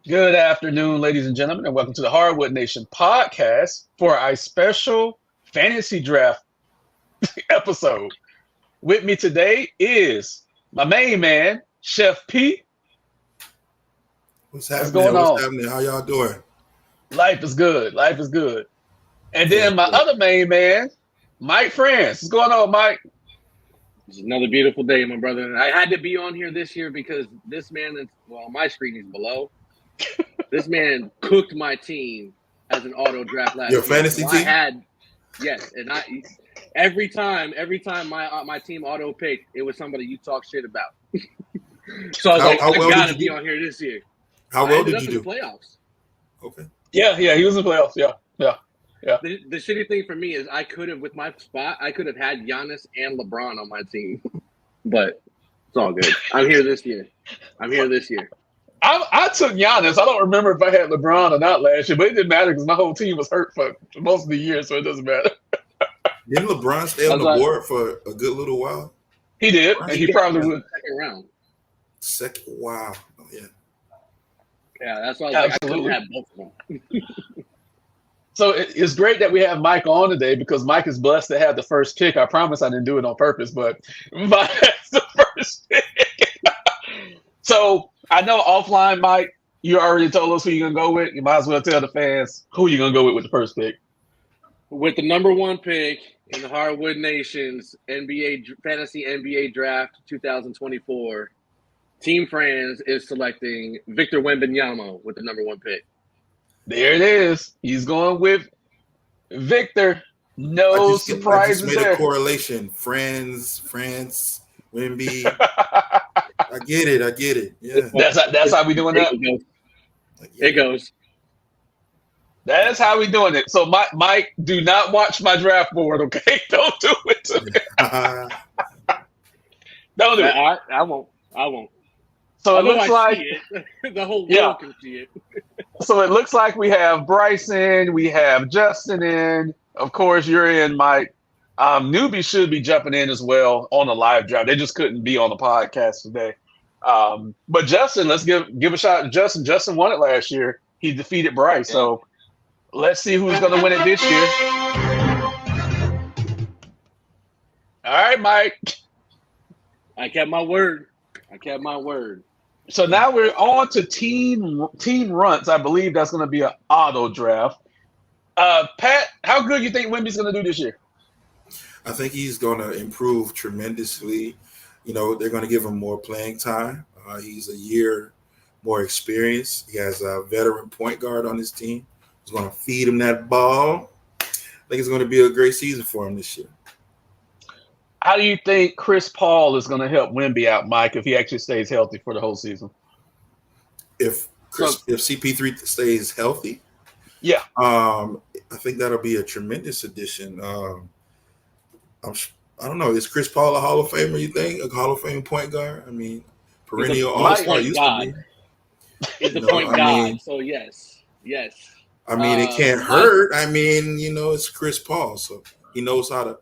Good afternoon, ladies and gentlemen, and welcome to the Hardwood Nation podcast for our special fantasy draft episode. With me today is my main man, Chef P. What's What's happening? going What's on? happening? How y'all doing? Life is good. Life is good. And Yes, then my sir. other main man, Mike France. What's going on, Mike? It's another beautiful day, my brother. I had to be on here this year because this man is, well, my screen is below. This man cooked my team as an auto draft Your last year. fantasy So I team? had, yes, and every time my team auto picked, it was somebody you talk shit about. So I was like, How I well did gotta you be do? on here this year. How I well ended did up you in the do? playoffs. Okay. Yeah, he was in the playoffs. Yeah. The shitty thing for me is I could have, with my spot, I could have had Giannis and LeBron on my team, but it's all good. I'm here this year. I took Giannis. I don't remember if I had LeBron or not last year, but it didn't matter because my whole team was hurt for most of the year, so it doesn't matter. Didn't LeBron stay I on was the like, board for a good little while? He did, and Right. he probably would. second round. Second. Wow. Oh, yeah. Yeah, that's why I was like, I could Absolutely. have had both of them. So it's great that we have Mike on today because Mike is blessed to have the first pick. I promise I didn't do it on purpose, but Mike has the first pick. So I know offline, Mike, you already told us who you're gonna go with. You might as well tell the fans who you're gonna go with the first pick. With the number one pick in the Hardwood Nation's Fantasy NBA Draft 2024, Team Friends is selecting Victor Wembanyama with the number one pick. There it is. He's going with Victor. No I just surprises made a there. correlation. France, Wimby. I get it. Yeah. That's how we doing that. I get It goes. That's how we doing it. So Mike, do not watch my draft board, okay? Don't do it to me. Don't do it. I won't. So it Although looks I like see it. The whole Yeah. world can see it. so it looks like we have Bryson, we have Justin in. Of course, you're in, Mike. Newbie should be jumping in as well on the live draft. They just couldn't be on the podcast today. But Justin, let's give a shout out to Justin. Justin won it last year. He defeated Bryce. So let's see who's going to win it this year. All right, Mike. I kept my word. So now we're on to team runs. I believe that's going to be an auto draft. Pat, how good you think Wemby's going to do this year? I think he's going to improve tremendously. You know, they're going to give him more playing time. He's a year more experience. He has a veteran point guard on his team who's going to feed him that ball. I think it's going to be a great season for him this year. How do you think Chris Paul is going to help Wemby out, Mike, if he actually stays healthy for the whole season? If CP3 stays healthy, Yeah. I think that'll be a tremendous addition. I don't know. Is Chris Paul a Hall of Famer, you think? A Hall of Fame point guard? I mean, perennial all-star used to be. He's the point guard, so yes. I mean, it can't hurt. I mean, it's Chris Paul, so he knows how to,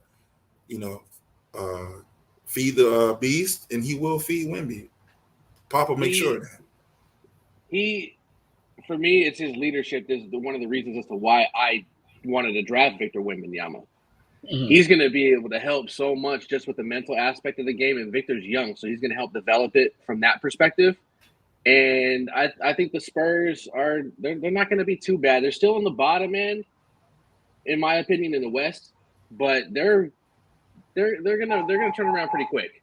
feed the beast, and he will feed Wemby. Papa make sure of that. For me, it's his leadership. This is one of the reasons as to why I wanted to draft Victor Wembanyama. Mm-hmm. He's going to be able to help so much just with the mental aspect of the game, and Victor's young, so he's going to help develop it from that perspective. And I think the Spurs they're not going to be too bad. They're still on the bottom end, in my opinion, in the West, but they're gonna turn around pretty quick.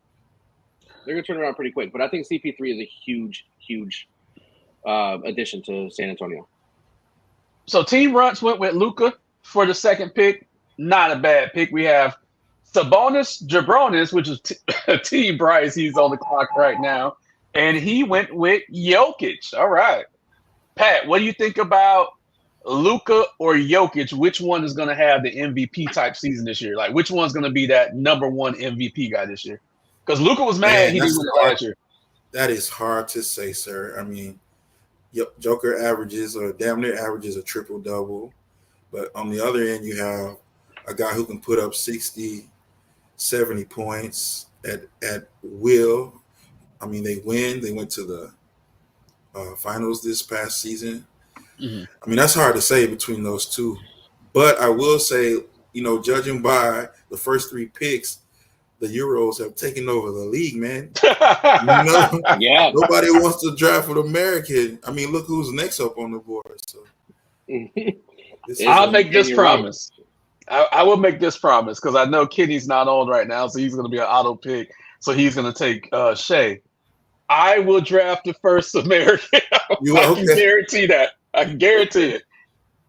But I think CP3 is a huge addition to San Antonio. So Team Runts went with Luka for the second pick. Not a bad pick. We have Sabonis Jabronis, which is Team Bryce. He's on the clock right now. And he went with Jokic. All right. Pat, what do you think about Luka or Jokic? Which one is going to have the MVP type season this year? Like, which one's going to be that number one MVP guy this year? Because Luka was mad he didn't win it last year. That is hard to say, sir. I mean, Joker averages or damn near averages a triple-double. But on the other end, you have a guy who can put up 60, 70 points at will. I mean, they win. They went to the finals this past season. Mhm. I mean, that's hard to say between those two. But I will say, judging by the first three picks, the Euros have taken over the league, man. No, Yeah. nobody wants to draft an American. I mean, look who's next up on the board. So I'll make this you're promise. I will make this promise because I know Kenny's not on right now, so he's going to be an auto pick. So he's going to take Shea. I will draft the first American. I can guarantee that. I can guarantee it.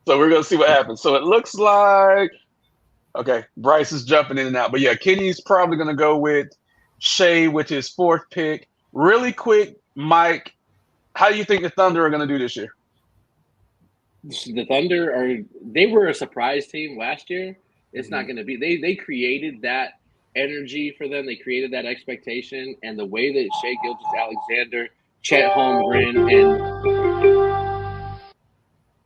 So we're going to see what happens. So it looks like, okay, Bryce is jumping in and out. But yeah, Kenny's probably going to go with Shea with his fourth pick. Really quick, Mike, how do you think the Thunder are going to do this year? The Thunder they were a surprise team last year. It's not going to be. They created that energy for them. They created that expectation, and the way that Shea Gilgeous-Alexander, Chet Holmgren,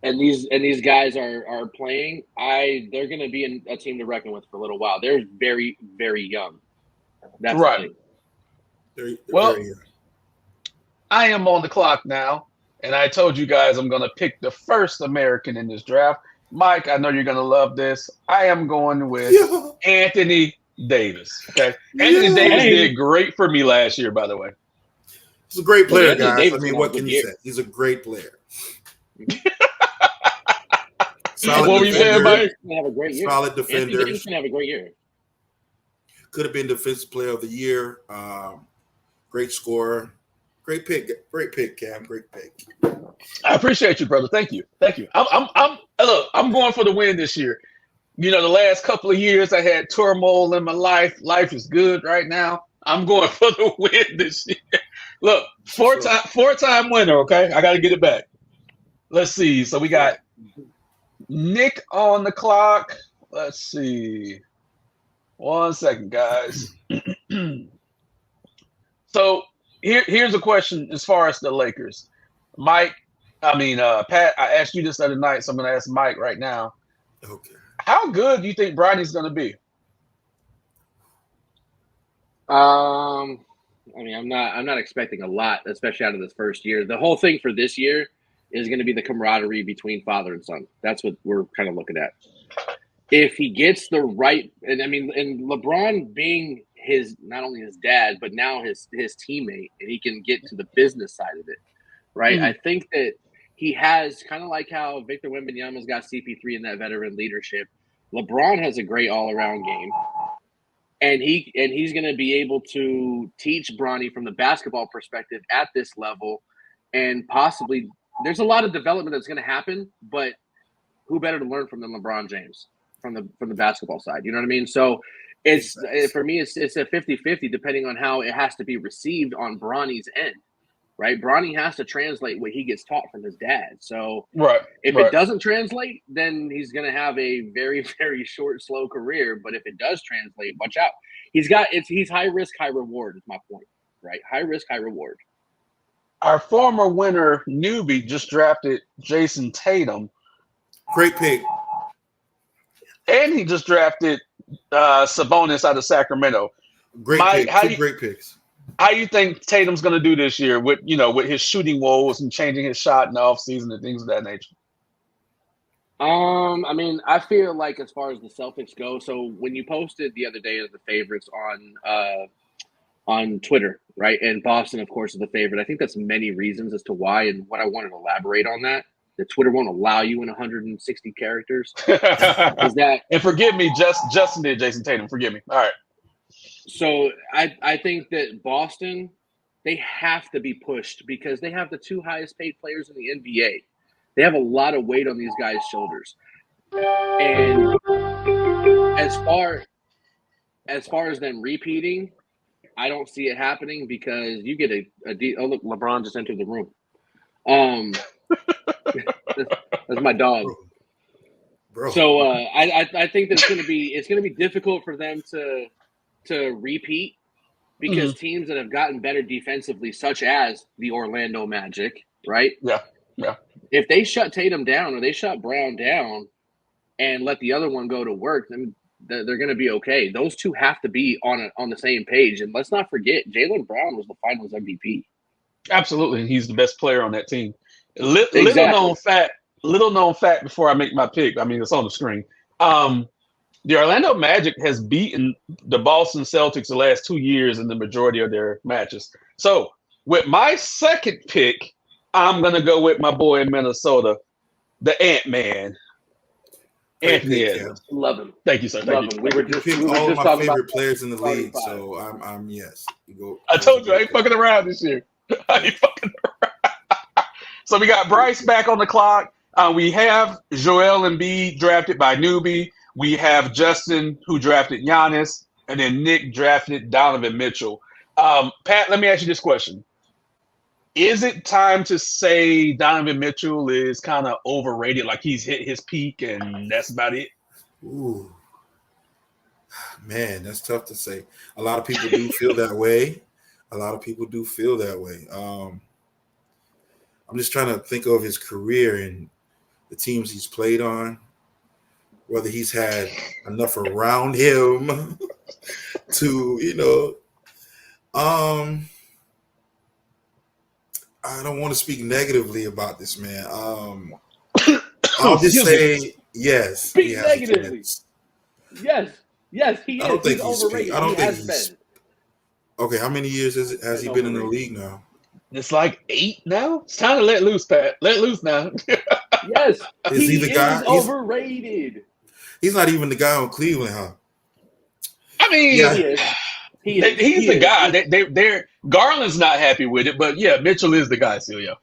and these guys are playing, they're going to be a team to reckon with for a little while. They're very, very young. That's right. They're well, very young. I am on the clock now, and I told you guys I'm going to pick the first American in this draft. Mike, I know you're going to love this. I am going with Anthony Davis. Okay, Anthony Davis did great for me last year, by the way. He's a great player, guys. I mean, what can you say? He's a great player. Solid what were you saying, Mike? Have a great year. Solid defender. Anthony Davis can have a great year. Could have been Defensive Player of the Year. Great scorer. Great pick. Great pick, Cam. Great pick. I appreciate you, brother. Thank you. I'm going for the win this year. The last couple of years I had turmoil in my life. Life is good right now. I'm going for the win this year. Look, four-time winner, okay? I got to get it back. Let's see. So we got Nick on the clock. Let's see. 1 second, guys. So here's a question as far as the Lakers. Pat, I asked you this the other night, so I'm going to ask Mike right now. Okay. How good do you think Bronny's going to be? I'm not expecting a lot, especially out of this first year. The whole thing for this year is going to be the camaraderie between father and son. That's what we're kind of looking at. If he gets the right, and LeBron being not only his dad, but now his teammate, and he can get to the business side of it, right? Mm-hmm. I think that he has kind of like how Victor Wembanyama's got CP3 in that veteran leadership. LeBron has a great all-around game, and he's going to be able to teach Bronny from the basketball perspective at this level, and possibly there's a lot of development that's going to happen, but who better to learn from than LeBron James from the basketball side? You know what I mean? So for me, it's a 50-50 depending on how it has to be received on Bronny's end, right? Bronny has to translate what he gets taught from his dad. So if it doesn't translate, then he's going to have a very, very short, slow career. But if it does translate, watch out. He's high risk, high reward is my point, right? High risk, high reward. Our former winner, Newbie, just drafted Jason Tatum. Great pick. And he just drafted Sabonis out of Sacramento. Great pick. Great picks. How do you think Tatum's going to do this year with his shooting woes and changing his shot in the offseason and things of that nature? I feel like as far as the Celtics go, so when you posted the other day as the favorites on Twitter, right? And Boston, of course, is the favorite. I think that's many reasons as to why, and what I wanted to elaborate on that Twitter won't allow you in 160 characters. Is that? And forgive me, Justin did Jason Tatum. Forgive me. All right. So I think that Boston, they have to be pushed because they have the two highest paid players in the NBA. They have a lot of weight on these guys' shoulders. And as far as them repeating, I don't see it happening because you get oh look, LeBron just entered the room. That's my dog. Bro. So I think that it's gonna be difficult for them to repeat because teams that have gotten better defensively, such as the Orlando Magic, right? Yeah. If they shut Tatum down or they shut Brown down and let the other one go to work, then they're going to be okay. Those two have to be on the same page. And let's not forget, Jaylen Brown was the Finals MVP. Absolutely, he's the best player on that team. Little Exactly. known fact. Little known fact before I make my pick. I mean, it's on the screen. Um, the Orlando Magic has beaten the Boston Celtics the last 2 years in the majority of their matches. So with my second pick, I'm gonna go with my boy in Minnesota, the Ant Man, Great Anthony pick, Cam. Edwards. Love him. Thank you, sir. Thank Love you. him. Thank you. You picked We were all of just my talking about favorite players in the starting league, five. so I'm yes. You go. I That was a told you I great ain't pick. fucking around this year. I Yeah. ain't fucking. So we got Bryce back on the clock. We have Joel Embiid drafted by Newbie. We have Justin who drafted Giannis, and then Nick drafted Donovan Mitchell. Pat, let me ask you this question: is it time to say Donovan Mitchell is kind of overrated, like he's hit his peak and that's about it? Ooh, man, that's tough to say. A lot of people do feel that way. A lot of people do feel that way. I'm just trying to think of his career and the teams he's played on, whether he's had enough around him to, I don't want to speak negatively about this man. I'll just Excuse me. say yes, he Speak has a negatively. chance. Yes, he I is. don't think He's he's peak. overrated. I He don't think has he's been. okay. How many years has Been he been in the overrated. league now? It's like 8 now. It's time to let loose, Pat. Let loose now. Yes, Is he the guy? is overrated. He's not even the guy on Cleveland, huh? I mean, He Yeah, is. He is. he's He the is. guy. They're Garland's not happy with it, but yeah, Mitchell is the guy, Celia.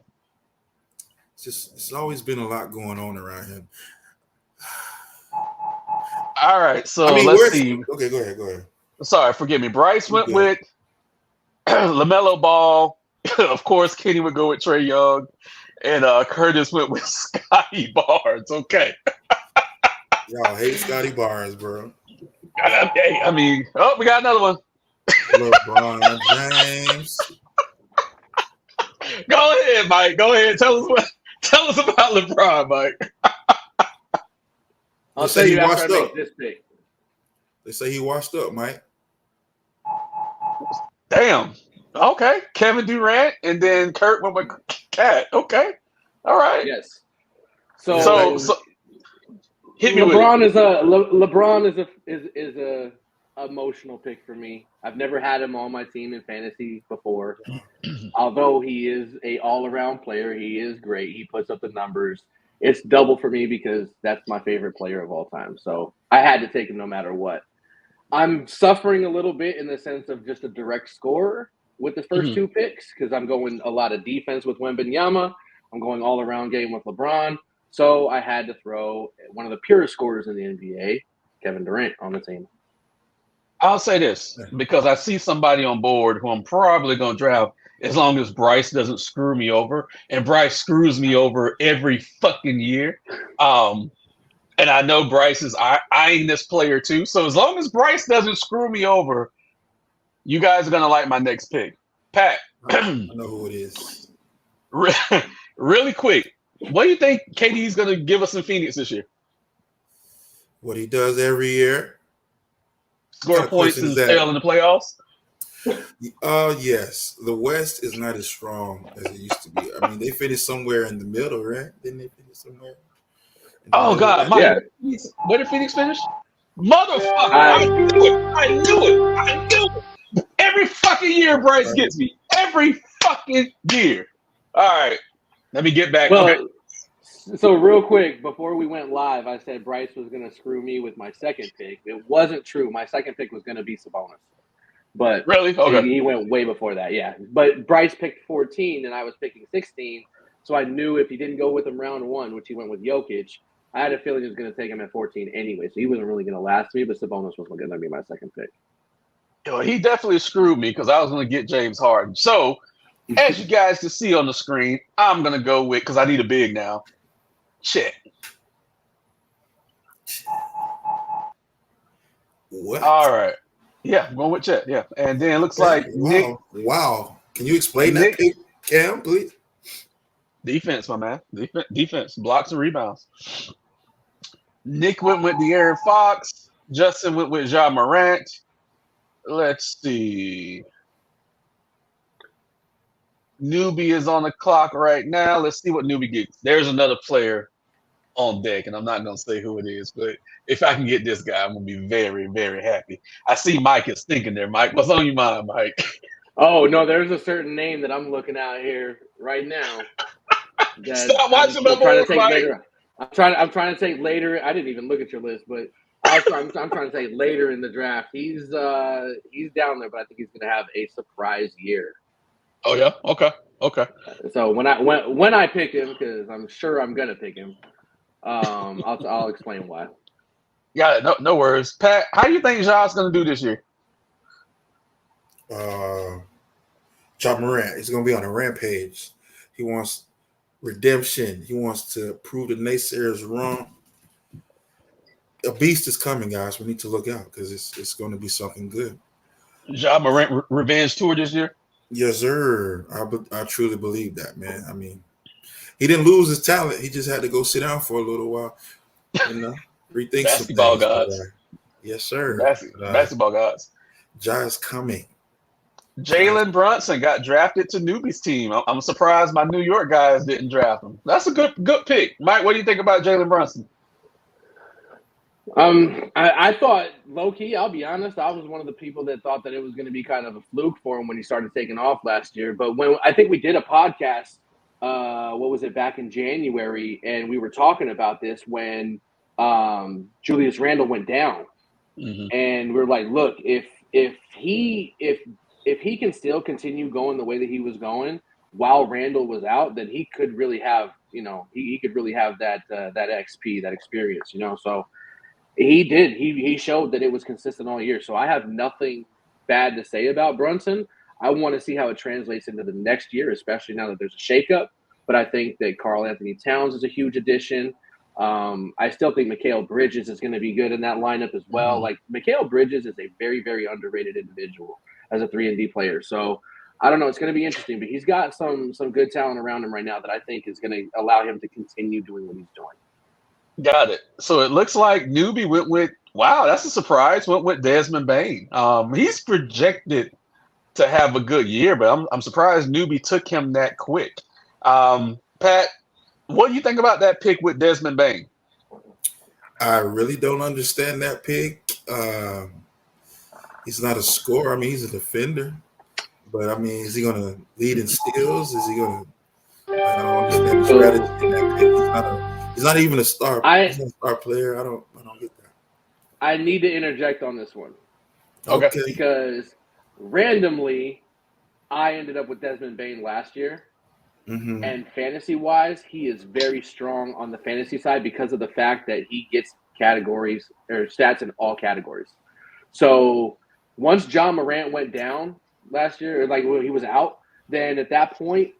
it's always been a lot going on around him. All right, I so mean, let's where's see. okay? Go ahead. Go ahead. Sorry, forgive me. Bryce You went good? with LaMelo Ball. Of course, Kenny would go with Trey Young, and Curtis went with Scotty Barnes. Okay. Y'all hate Scotty Barnes, bro. I mean, oh, we got another one. LeBron James. Go ahead, Mike. Go ahead. Tell us about LeBron, Mike. I'll They tell say he you after I washed make up. this pick. They say he washed up, Mike. Damn. Okay. Kevin Durant, and then Kurt went with Cat. Okay. All right. Yes. Yeah, So, So hit me with it. LeBron is a emotional pick for me. I've never had him on my team in fantasy before. Although he is a all-around player, he is great. He puts up the numbers. It's double for me because that's my favorite player of all time. So I had to take him no matter what. I'm suffering a little bit in the sense of just a direct scorer with the first Mhm. two picks because I'm going a lot of defense with Wembanyama. I'm going all-around game with LeBron. So I had to throw one of the purest scorers in the NBA, Kevin Durant, on the team. I'll say this because I see somebody on board who I'm probably going to draft as long as Bryce doesn't screw me over. And Bryce screws me over every fucking year. And I know Bryce is eyeing this player too. So as long as Bryce doesn't screw me over, you guys are going to like my next pick. Pat, I know who it is. really quick, what do you think KD's going to give us in Phoenix this year? What he does every year. Score What kind of points question and is that? fail in the playoffs? Yes. The West is not as strong as it used to be. I mean, they finished somewhere in the middle, right? Didn't they finish somewhere in the Oh middle? God, Right? Mike, Yeah. where did Phoenix finish? Motherfucker, I knew it. I knew it. I knew it. Every fucking year Bryce gets me. Every fucking year. All right. Let me get back. Well, Okay. so real quick, before we went live, I said Bryce was going to screw me with my second pick. It wasn't true. My second pick was going to be Sabonis. But Really? Okay. he went way before that, yeah. But Bryce picked 14, and I was picking 16. So I knew if he didn't go with him round one, which he went with Jokic, I had a feeling he was going to take him at 14 anyway. So he wasn't really going to last me, but Sabonis was going to be my second pick. Yo, he definitely screwed me because I was going to get James Harden. So, as you guys can see on the screen, I'm going to go with, because I need a big now, Chet. What? All right. Yeah, I'm going with Chet. Yeah. And then it looks like Nick. Wow. Can you explain that Nick, pick, Cam, please? defense, my man. Defense, blocks and rebounds. Nick went with De'Aaron Fox. Justin went with Ja Morant. Let's see. Newbie is on the clock right now. Let's see what Newbie gets. There's another player on deck, and I'm not going to say who it is, but if I can get this guy, I'm going to be very, very happy. I see Mike is thinking there. Mike, what's on your mind, Mike? Oh no, there's a certain name that I'm looking at here right now. Stop watching my boy, Mike. Later. I'm trying to take later. I didn't even look at your list, but I'm trying to take later in the draft. He's down there, but I think he's going to have a surprise year. Oh yeah, okay. So when I pick him, because I'm sure I'm going to pick him, I'll explain why. Yeah, no worries. Pat, how do you think Ja's going to do this year? Ja Morant is going to be on a rampage. He wants redemption. He wants to prove the naysayers wrong. A beast is coming, guys. We need to look out because it's going to be something good. Ja Morant revenge tour this year? Yes, sir. I truly believe that, man. I mean, he didn't lose his talent. He just had to go sit down for a little while, rethink basketball some gods. Yes, sir. Basketball gods. Ja is coming. Jalen Brunson got drafted to Newbie's team. I'm surprised my New York guys didn't draft him. That's a good pick. Mike, what do you think about Jalen Brunson? I thought, low-key, I'll be honest, I was one of the people that thought that it was going to be kind of a fluke for him when he started taking off last year. But when I think we did a podcast, what was it, back in January, and we were talking about this when Julius Randle went down. Mm-hmm. And we're like, look, if he can still continue going the way that he was going while Randle was out, then he could really have, he could really have that XP, that experience, So he did. He showed that it was consistent all year. So I have nothing bad to say about Brunson. I want to see how it translates into the next year, especially now that there's a shakeup. But I think that Karl Anthony Towns is a huge addition. I still think Mikal Bridges is going to be good in that lineup as well. Like, Mikal Bridges is a very, very underrated individual as a 3-and-D player. So I don't know. It's going to be interesting. But he's got some good talent around him right now that I think is going to allow him to continue doing what he's doing. Got it. So it looks like Newbie went with, wow, that's a surprise, went with Desmond Bane. He's projected to have a good year, but I'm surprised Newbie took him that quick. Pat, what do you think about that pick with Desmond Bane? I really don't understand that pick. He's not a scorer. I mean, he's a defender. But, I mean, is he going to lead in steals? Is he going to – I don't understand the strategy in that pick. He's not even a star. He's not a star player. I don't get that. I need to interject on this one. Okay. Because randomly, I ended up with Desmond Bane last year. Mm-hmm. And fantasy-wise, he is very strong on the fantasy side because of the fact that he gets categories or stats in all categories. So once Ja Morant went down last year, or like when he was out, then at that point,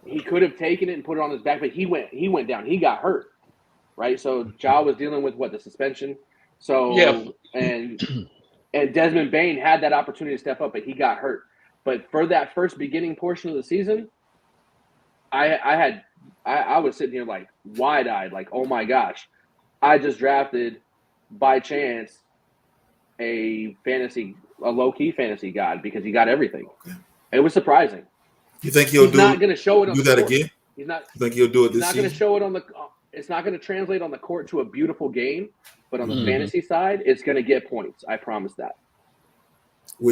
he could have taken it and put it on his back, but he went down. He got hurt. Right, so Ja was dealing with the suspension. So yeah. and Desmond Bane had that opportunity to step up, but he got hurt. But for that first beginning portion of the season, I was sitting here like wide-eyed, like, oh my gosh, I just drafted by chance a low-key fantasy god because he got everything. Okay. It was surprising. You think he's not going to show it on do the that court. again? He's not. You think he'll do it this season? He's not going to show it on the. It's not going to translate on the court to a beautiful game, but on the fantasy side, it's going to get points. I promise that.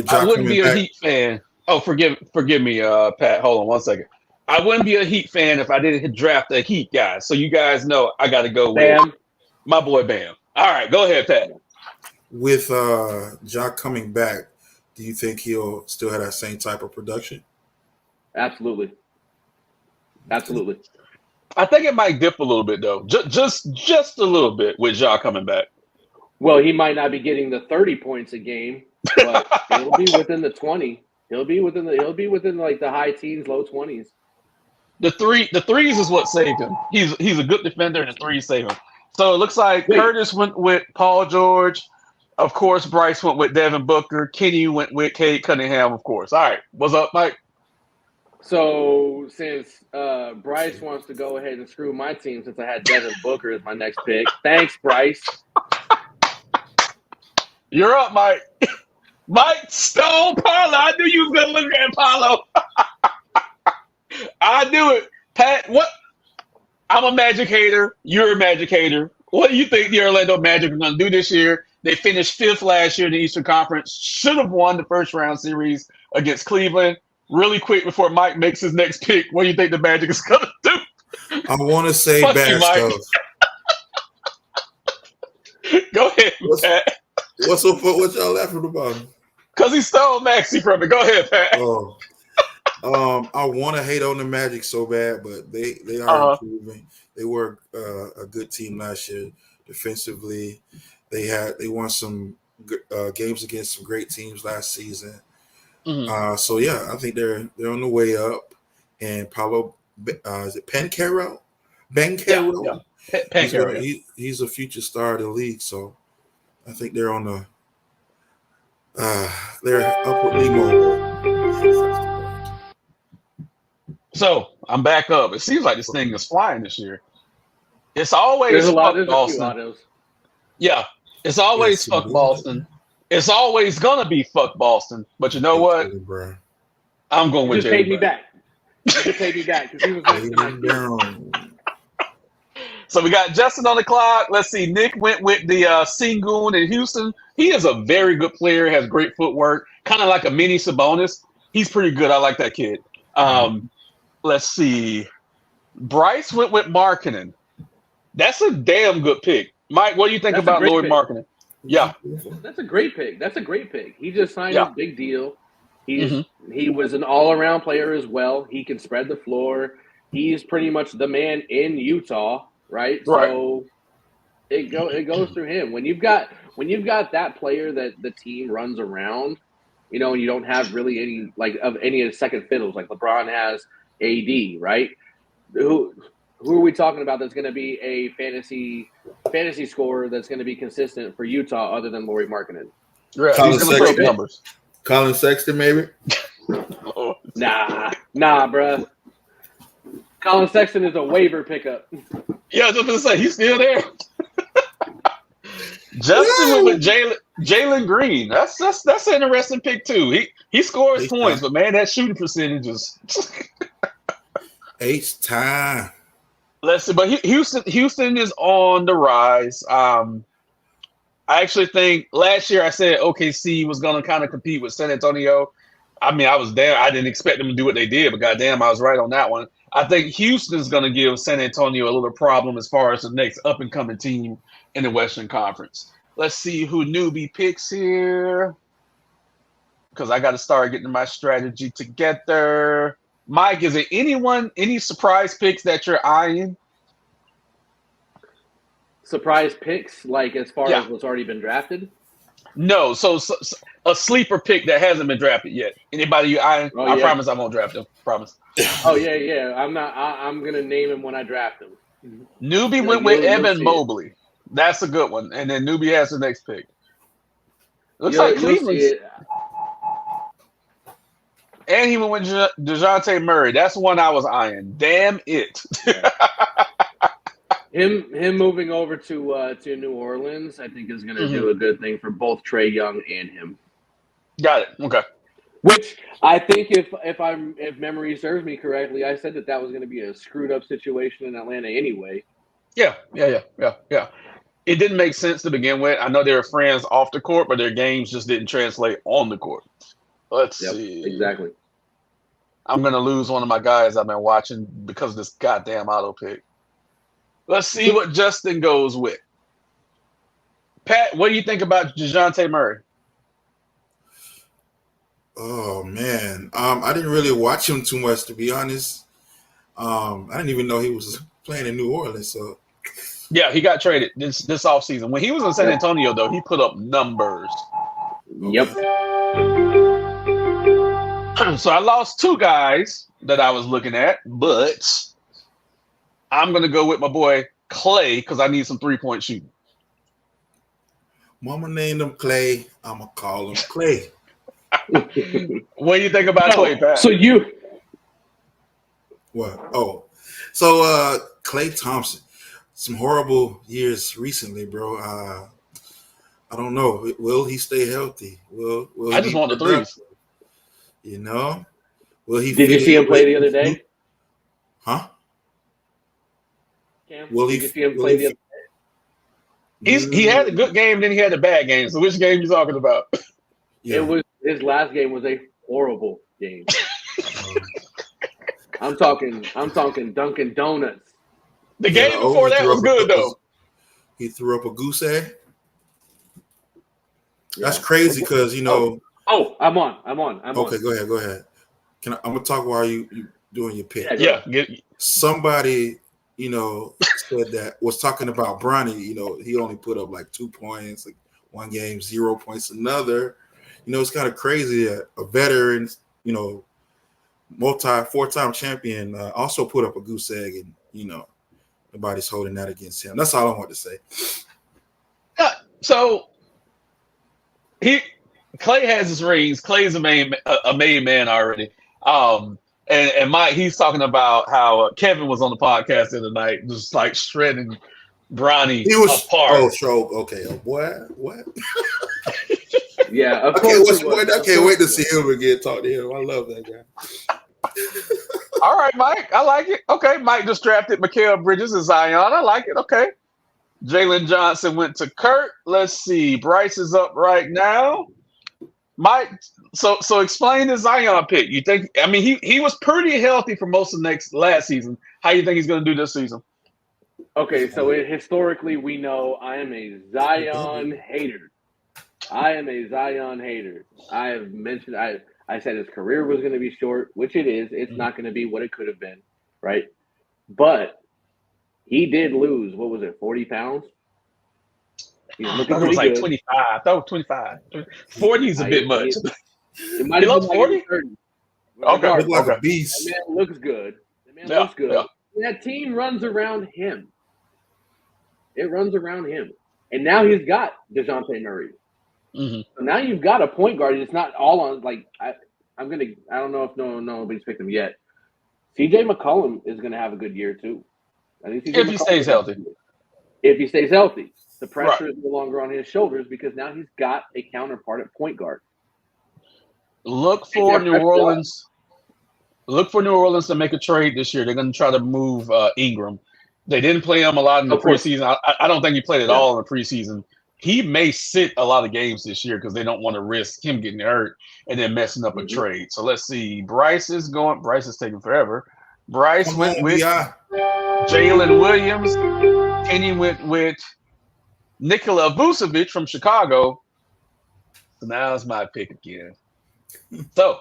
I wouldn't be a Heat fan. Oh, forgive me, Pat. Hold on one second. I wouldn't be a Heat fan if I didn't draft a Heat guy. So you guys know I got to go with my boy Bam. All right, go ahead, Pat. With Ja coming back, do you think he'll still have that same type of production? Absolutely. I think it might dip a little bit though, just a little bit with Ja coming back. Well, he might not be getting the 30 points a game, but he'll be within the 20. He'll be within like the high teens, low 20s. The threes is what saved him. He's a good defender, and the threes saved him. So it looks like Curtis went with Paul George. Of course, Bryce went with Devin Booker. Kenny went with Cade Cunningham, of course. All right, what's up, Mike? So since Bryce wants to go ahead and screw my team since I had Devin Booker as my next pick. Thanks, Bryce. You're up, Mike. Mike stole Paulo. I knew you was going to look at Paulo. I knew it. Pat, what? I'm a Magic hater. You're a Magic hater. What do you think the Orlando Magic are going to do this year? They finished 5th last year in the Eastern Conference. Should have won the first round series against Cleveland. Really quick before Mike makes his next pick, what do you think the Magic is going to do? I want to say Fuck you, bad Mike. stuff. Go ahead, Pat. What's so funny? What y'all laughing about? Because he stole Maxie from me. Go ahead, Pat. Oh, I want to hate on the Magic so bad, but they are improving. They were a good team last year defensively. They won some games against some great teams last season. Mm-hmm. So yeah, I think they're on the way up. And Paulo, is it Banchero? Yeah. Banchero. He's a future star of the league. So I think they're on the they're upwardly mobile. So I'm back up. It seems like this thing is flying this year. It's always fuck Boston. Yeah, it's always fuck Boston. It's always gonna be fuck Boston. But you know what? I'm going with Jalen. Paid me back. Just paid me back because he was down. So we got Justin on the clock. Let's see. Nick went with the Sengun in Houston. He is a very good player. Has great footwork. Kind of like a mini Sabonis. He's pretty good. I like that kid. Let's see. Bryce went with Markkanen. That's a damn good pick. Mike, what do you think about Lauri Markkanen? Yeah. That's a great pick. He just signed a big deal. He was an all-around player as well. He can spread the floor. He's pretty much the man in Utah, right? So it goes through him. When you've got that player that the team runs around, and you don't have really any of the second fiddles like LeBron has AD, right? Who are we talking about that's going to be a fantasy scorer that's going to be consistent for Utah other than Lauri Markkanen? Right. He's going to put up numbers. Colin Sexton, maybe? Nah, bruh. Colin Sexton is a waiver pickup. Yeah, I was just going to say, he's still there. Justin went with Jalen Green. That's an interesting pick too. He scores points, but man, that shooting percentage is H-time. Let's see, but Houston is on the rise. I actually think last year I said OKC was going to kind of compete with San Antonio. I mean, I was there. I didn't expect them to do what they did, but goddamn, I was right on that one. I think Houston's going to give San Antonio a little problem as far as the next up-and-coming team in the Western Conference. Let's see who newbie picks here, because I got to start getting my strategy together. Mike, is there any surprise picks that you're eyeing? Surprise picks, like as far as what's already been drafted? No, so a sleeper pick that hasn't been drafted yet. Anybody you eyeing? I promise I won't draft him. Promise. Oh yeah. I'm gonna name him when I draft him. Newbie went with Evan Mobley. That's a good one. And then Newbie has the next pick. Looks like Cleveland. And he went with DeJounte Murray. That's one I was eyeing. Damn it. Him moving over to New Orleans, I think, is going to do a good thing for both Trae Young and him. Got it. Okay. Which I think, if memory serves me correctly, I said that was going to be a screwed up situation in Atlanta anyway. Yeah. It didn't make sense to begin with. I know they were friends off the court, but their games just didn't translate on the court. Let's see. Exactly. I'm going to lose one of my guys I've been watching because of this goddamn auto pick. Let's see what Justin goes with. Pat, what do you think about DeJounte Murray? Oh, man. I didn't really watch him too much, to be honest. I didn't even know he was playing in New Orleans. So, yeah, he got traded this offseason. When he was in San Antonio, though, he put up numbers. Yep. So I lost two guys that I was looking at, but I'm going to go with my boy Clay because I need some three-point shooting. Mama named him Clay. I'm going to call him Clay. What do you think about Clay, Pat? So you – What? Oh. So Clay Thompson, some horrible years recently, bro. I don't know. Will he stay healthy? Will I just want the threes. You know? Will he? Did you see him play the other day? Huh? Cam, Will did he? you see him Will play he? the He had a good game, then he had a bad game. So which game you talking about? Yeah. It was his last game was a horrible game. Um, I'm talking Dunkin' Donuts. The yeah. game before that was good though. He threw up a goose egg. Yeah. That's crazy because Oh, I'm on. Okay, go ahead. I'm gonna talk while you doing your pick. Yeah, Somebody, said that was talking about Bronny. He only put up like 2 points, like one game, 0 points another. It's kind of crazy that a veteran, four-time champion, also put up a goose egg, and nobody's holding that against him. That's all I want to say. So Clay has his rings. Clay's a made man already. And Mike, he's talking about how Kevin was on the podcast the other night, just like shredding Bronny apart. Okay. Oh, boy, what? Yeah, of I can't wait to see him again. Talk to him. I love that guy. All right, Mike, I like it. Okay, Mike just drafted Mikal Bridges and Zion. I like it. Okay. Jalen Johnson went to Kurt. Let's see. Bryce is up right now. Mike, so explain the Zion pick. You think? I mean, he was pretty healthy for most of last season. How you think he's going to do this season? Okay, so historically, we know I am a Zion hater. I have mentioned I said his career was going to be short, which it is. It's not going to be what it could have been, right? But he did lose. What was it? 40 pounds. He's looking it was like good. 25. I thought it was 25. 40 is a bit much. It might have been 40. Okay. Look like a beast. That man looks good. Looks good. Yeah. That team runs around him. It runs around him. And now he's got DeJounte Murray. Mm-hmm. So now you've got a point guard. It's not all on, like, I don't know if nobody's picked him yet. CJ McCollum is going to have a good year, too. If he stays healthy. If he stays healthy. The pressure is no longer on his shoulders because now he's got a counterpart at point guard. Look for New Orleans to make a trade this year. They're going to try to move Ingram. They didn't play him a lot in the preseason. I don't think he played at all in the preseason. He may sit a lot of games this year because they don't want to risk him getting hurt and then messing up a trade. So let's see. Bryce is taking forever. Bryce went with Jalen Williams. Kenny went with Nikola Vucevic from Chicago. So now it's my pick again. So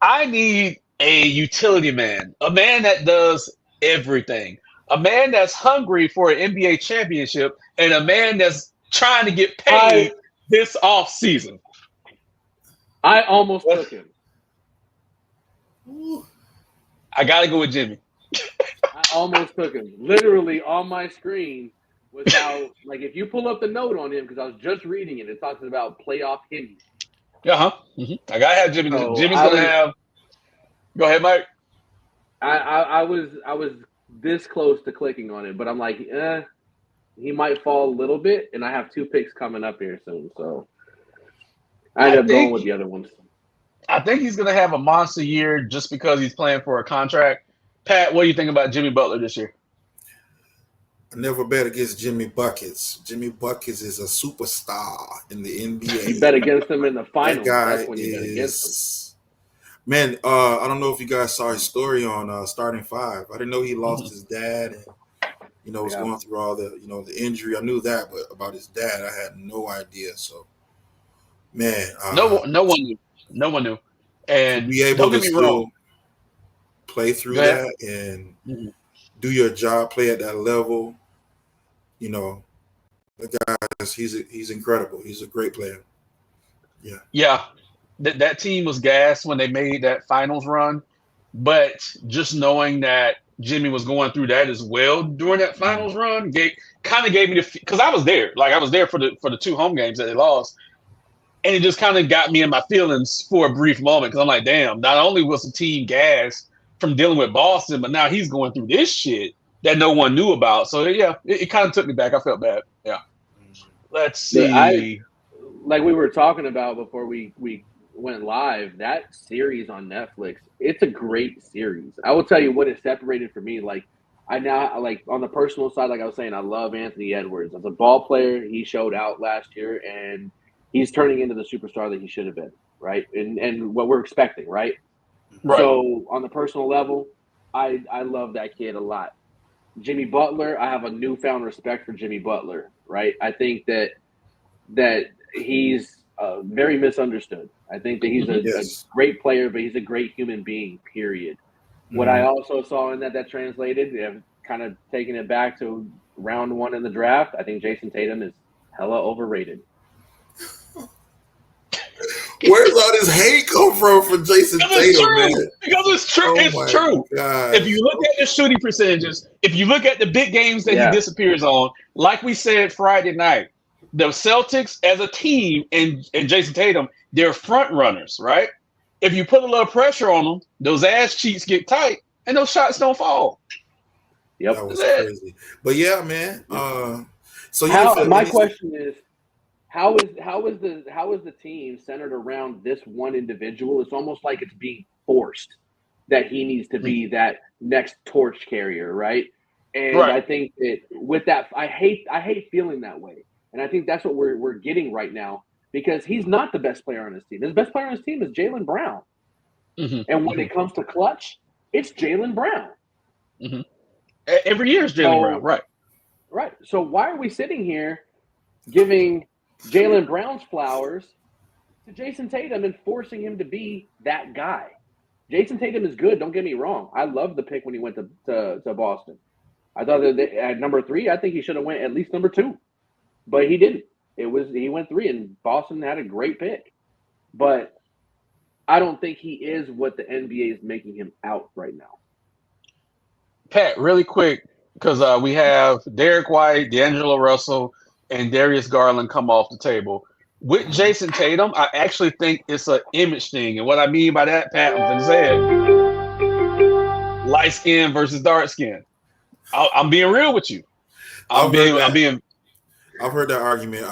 I need a utility man, a man that does everything, a man that's hungry for an NBA championship, and a man that's trying to get paid this off season. I almost took him. I got to go with Jimmy. I almost took him. Literally on my screen was how, like, if you pull up the note on him, because I was just reading it, it talks about playoff him. Mm-hmm. I got to have Jimmy. So Jimmy's going to have. Go ahead, Mike. I was this close to clicking on it, but I'm like, he might fall a little bit, and I have 2 picks coming up here soon, so I ended up going with the other ones. I think he's going to have a monster year just because he's playing for a contract. Pat, what do you think about Jimmy Butler this year? I never bet against Jimmy Buckets. Jimmy Buckets is a superstar in the NBA. You bet against him in the finals. That guy That's when you bet against him. Man, I don't know if you guys saw his story on Starting Five. I didn't know he lost his dad and, was going through all the, the injury. I knew that, but about his dad, I had no idea. So, man. No one knew. No one knew. And be able to still play through that and do your job, play at that level, the guy, he's incredible. He's a great player. Yeah. Yeah. That team was gassed when they made that finals run, but just knowing that Jimmy was going through that as well during that finals run kind of gave me because I was there. Like I was there for the 2 home games that they lost, and it just kind of got me in my feelings for a brief moment because I'm like, damn, not only was the team gassed from dealing with Boston, but now he's going through this shit that no one knew about. So yeah, it kind of took me back. I felt bad. Yeah. Let's see. Like we were talking about before we went live, that series on Netflix, it's a great series. I will tell you what it separated for me. Like I now like on the personal side, like I was saying, I love Anthony Edwards. As a ball player, he showed out last year and he's turning into the superstar that he should have been, right? And what we're expecting, right? Right. So on the personal level, I love that kid a lot. Jimmy Butler, I have a newfound respect for Jimmy Butler, right? I think that he's very misunderstood. I think that he's a Yes. great player, but he's a great human being, period. What I also saw in that translated, kind of taking it back to round one in the draft, I think Jason Tatum is hella overrated. Where's all this hate come from for Jason Tatum, man? Because it's true. Oh It's my true. God. If you look at the shooting percentages, if you look at the big games that he disappears on, like we said Friday night, the Celtics as a team and Jason Tatum, they're front runners, right? If you put a little pressure on them, those ass cheeks get tight and those shots don't fall. Yep. That was crazy. But yeah, man. So my question is, how is the team centered around this one individual? It's almost like it's being forced that he needs to be that next torch carrier, right? And I think that with that, I hate feeling that way, and I think that's what we're getting right now because he's not the best player on his team. His best player on his team is Jaylen Brown, and when it comes to clutch, it's Jaylen Brown. Every year is Jaylen Brown, right? Right. So why are we sitting here giving Jaylen Brown's flowers to Jason Tatum and forcing him to be that guy? Jason Tatum is good. Don't get me wrong. I loved the pick when he went to Boston. I thought that at number 3, I think he should have went at least number 2, but he didn't. He went 3, and Boston had a great pick. But I don't think he is what the NBA is making him out right now. Pat, really quick, because we have Derek White, D'Angelo Russell, and Darius Garland come off the table. With Jason Tatum, I actually think it's an image thing. And what I mean by that, Pat, I'm going to say it. Light skin versus dark skin. I'm being real with you. I've heard that argument.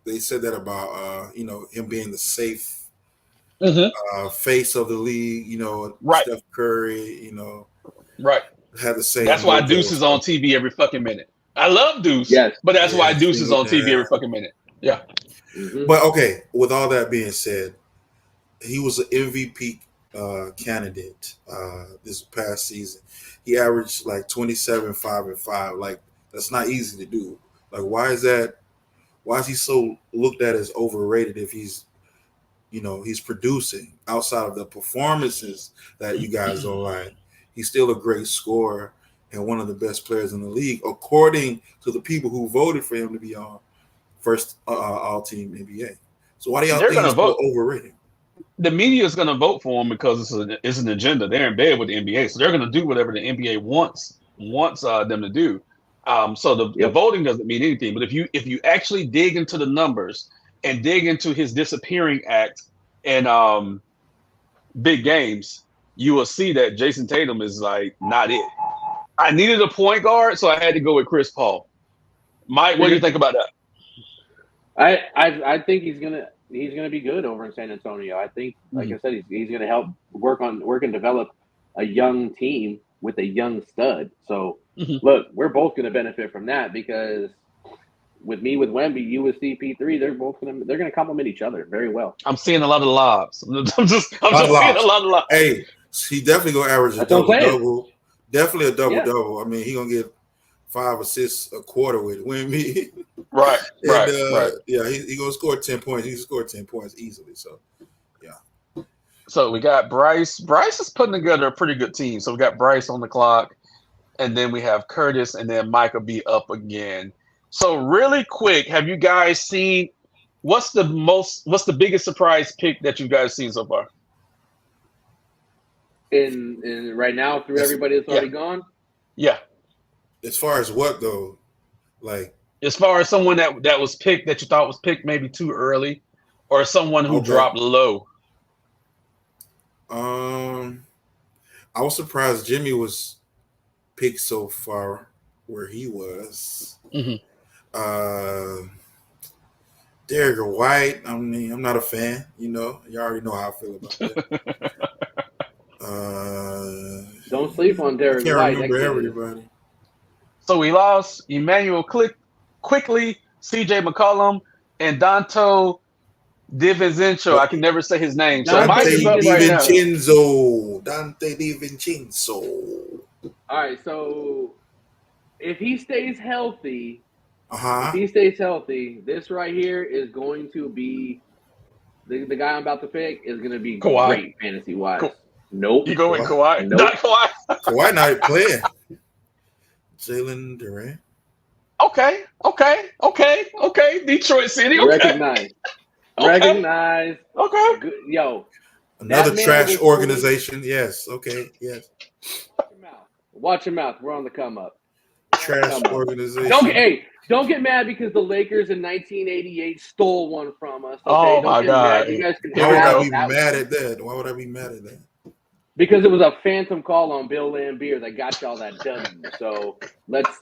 They said that about him being the safe face of the league. Steph Curry. Right. Had the same. That's why Deuce is on TV every fucking minute. I love Deuce, but that's why Deuce is on TV every fucking minute. Yeah. But okay, with all that being said, he was an MVP candidate this past season. He averaged like 27, 5, and 5. Like that's not easy to do. Like why is that? Why is he so looked at as overrated if he's producing outside of the performances that you guys don't like? He's still a great scorer and one of the best players in the league, according to the people who voted for him to be on first all-team NBA. So why do y'all think he's so overrated? The media is going to vote for him because it's an agenda. They're in bed with the NBA, so they're going to do whatever the NBA wants them to do. So the voting doesn't mean anything. But if you actually dig into the numbers and dig into his disappearing act and big games, you will see that Jason Tatum is like not it. I needed a point guard, so I had to go with Chris Paul. Mike, what do you think about that? I think he's gonna be good over in San Antonio. I think, like I said, he's gonna help work and develop a young team with a young stud. So look, we're both gonna benefit from that because with Wemby, you with CP3, they're gonna complement each other very well. I'm seeing a lot of lobs. I'm just seeing a lot of lobs. Hey, he definitely gonna average a double. Definitely a double. I mean, he gonna get 5 assists a quarter with Wemby. Right. Yeah, he gonna score 10 points. He can score 10 points easily. So, yeah. So we got Bryce. Bryce is putting together a pretty good team. So we got Bryce on the clock, and then we have Curtis, and then Mike will be up again. So really quick, have you guys seen what's the biggest surprise pick that you guys seen so far? In right now through everybody that's already gone? Yeah. As far as what though? Like as far as someone that was picked that you thought was picked maybe too early, or someone who dropped low. I was surprised Jimmy was picked so far where he was. Derek White. I mean, I'm not a fan. You already know how I feel about that. Don't sleep on I Derek can't White. remember everybody. So we lost Emmanuel Quickly, C.J. McCollum, and Danto DiVincenzo. I can never say his name. So Mike is Dante up right now. Dante DiVincenzo. All right, so if he stays healthy, Uh-huh. this right here is going to be the guy I'm about to pick is going to be Kawhi. great fantasy wise. Nope. You go with Kawhi? Nope. Not Kawhi. Kawhi not playing. Jalen Durant. Okay. Detroit City. Okay. Recognize. Okay. Good. Yo. Another trash organization. Yes. Okay. Yes. Watch your mouth. We're on the come up. Trash organization. Don't get mad because the Lakers in 1988 stole one from us. Okay? Oh my God! You guys can Why would I be mad at that? Why would I be mad at that? Because it was a phantom call on Bill Laimbeer that got y'all that W. So let's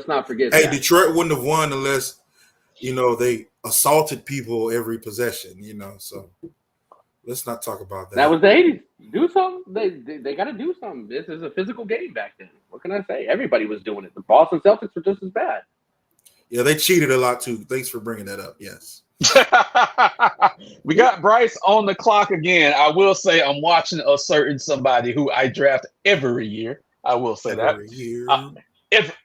not forget. Hey, that. Detroit wouldn't have won unless they assaulted people every possession. So let's not talk about that. That was the 80s. Do something. They got to do something. This is a physical game back then. What can I say? Everybody was doing it. The Boston Celtics were just as bad. Yeah, they cheated a lot too. Thanks for bringing that up. Yes. We got Bryce on the clock again. I will say I'm watching a certain somebody who I draft every year. I will say every year.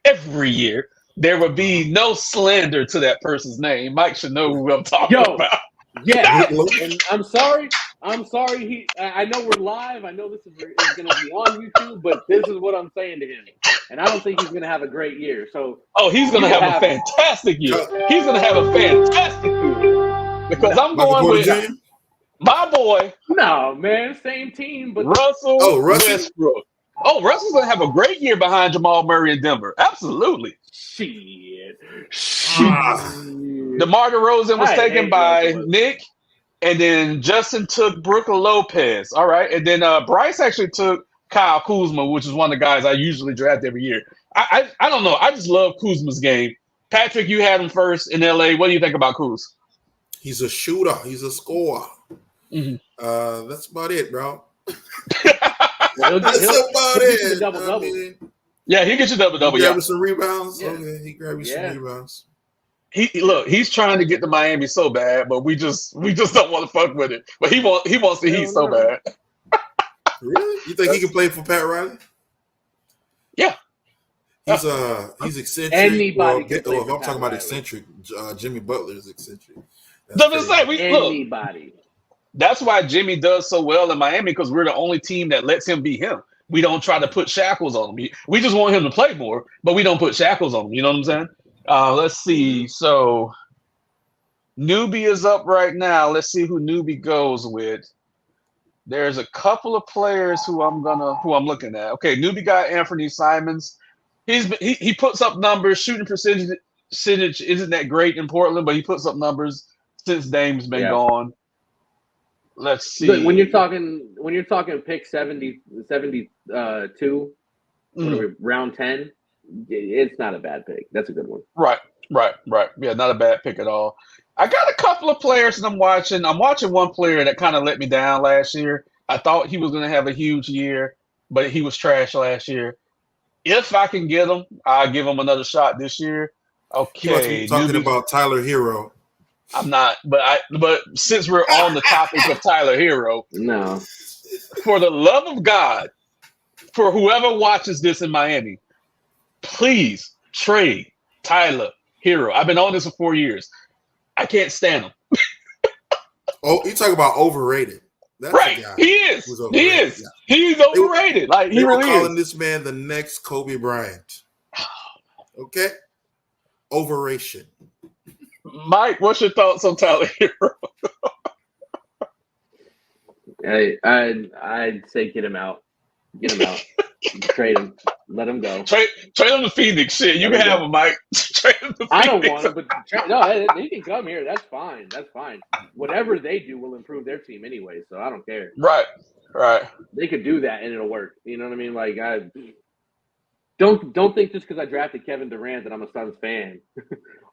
Every year. There would be no slander to that person's name. Mike should know who I'm talking about. Yeah, and I'm sorry. I know we're live. I know this is going to be on YouTube, but this is what I'm saying to him. And I don't think he's going to have a great year. So, he's going to have a fantastic year. He's going to have a fantastic year because I'm going with my boy. No, man, same team, but Russell Westbrook. Russell's going to have a great year behind Jamal Murray in Denver. Absolutely. Shit. DeMar DeRozan was taken by Nick, and then Justin took Brook Lopez. All right, and then Bryce actually took Kyle Kuzma, which is one of the guys I usually draft every year. I don't know. I just love Kuzma's game. Patrick, you had him first in LA. What do you think about Kuz? He's a shooter. He's a scorer. Mm-hmm. That's about it, bro. He'll about it. Double-double. Yeah, he gets you double-double. He grabbed some rebounds. Yeah. Okay, he grabbed some rebounds. He's trying to get to Miami so bad, but we just don't want to fuck with it. But he wants the Heat so bad. Really? You think he can play for Pat Riley? Yeah. He's eccentric. Anybody if I'm talking about eccentric, Jimmy Butler is eccentric. Anybody. That's why Jimmy does so well in Miami, because we're the only team that lets him be him. We don't try to put shackles on him. We just want him to play more, but we don't put shackles on him. You know what I'm saying? Let's see. So Newbie is up right now. Let's see who Newbie goes with. There's a couple of players who I'm looking at. Okay, Newbie got Anthony Simons. He puts up numbers. Shooting percentage isn't that great in Portland, but he puts up numbers since Dame's been gone. Let's see. Look, when you're talking pick 72, round 10, it's not a bad pick. That's a good one. Right. Yeah, not a bad pick at all. I got a couple of players that I'm watching. I'm watching one player that kind of let me down last year. I thought he was going to have a huge year, but he was trash last year. If I can get him, I'll give him another shot this year. Okay. You must be talking about Tyler Hero. I'm not, but since we're on the topic of Tyler Hero, no. For the love of God, for whoever watches this in Miami, please trade Tyler Hero. I've been on this for 4 years. I can't stand him. You talk about overrated. That's right. He is. He is. Yeah. He's overrated. He really calling is. This man the next Kobe Bryant. Okay? Overration. Mike, what's your thoughts on Tyler Hero? I'd say get him out. Get him out. Trade him. Let him go. Trade him to Phoenix. Shit, you can have him, Mike. Trade him to Phoenix. I don't want him, but he can come here. That's fine. Whatever they do will improve their team anyway, so I don't care. Right. They could do that and it'll work. You know what I mean? Don't think just because I drafted Kevin Durant that I'm a Suns fan.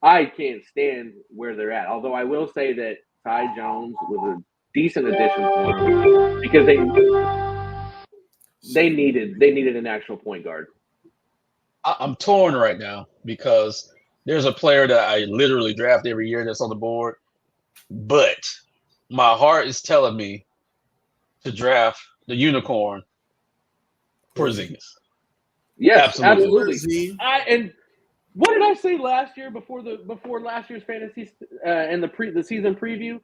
I can't stand where they're at. Although I will say that Ty Jones was a decent addition for them because they needed an actual point guard. I'm torn right now because there's a player that I literally draft every year that's on the board, but my heart is telling me to draft the unicorn Porzingis. Yes, Absolutely. absolutely. And what did I say last year before last year's fantasy and the season preview?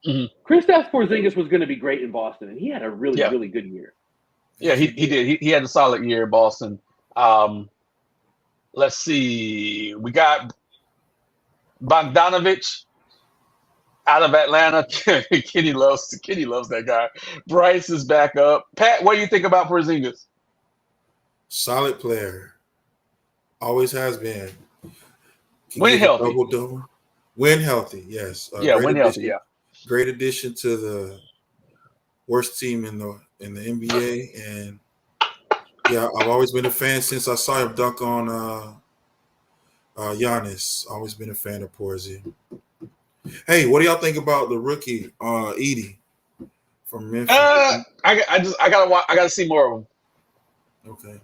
Mm-hmm. Kristaps Porzingis was going to be great in Boston, and he had a really good year. Yeah, he did. He had a solid year in Boston. Let's see. We got Bogdanovich out of Atlanta. Kenny loves that guy. Bryce is back up. Pat, what do you think about Porzingis? Solid player. Always has been. When healthy. Double. When healthy, yes. When healthy, yeah. Great addition to the worst team in the NBA. And yeah, I've always been a fan since I saw him dunk on Giannis. Always been a fan of Porzingis. Hey, what do y'all think about the rookie Edie from Memphis? I gotta see more of him. Okay.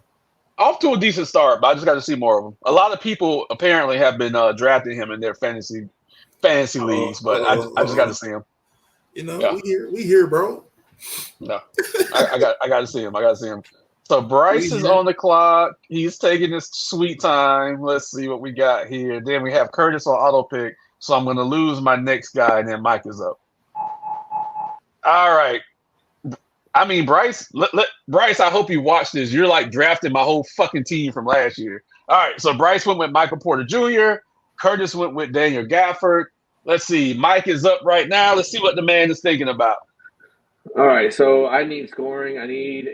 Off to a decent start, but I just got to see more of him. A lot of people apparently have been drafting him in their fantasy leagues, but I just got to see him. You know, we here, bro. No, I got to see him. I got to see him. So Bryce is on the clock. He's taking his sweet time. Let's see what we got here. Then we have Curtis on auto pick. So I'm going to lose my next guy, and then Mike is up. All right. I mean, Bryce, Bryce, I hope you watch this. You're like drafting my whole fucking team from last year. All right, so Bryce went with Michael Porter Jr., Curtis went with Daniel Gafford. Let's see. Mike is up right now. Let's see what the man is thinking about. All right, so I need scoring. I need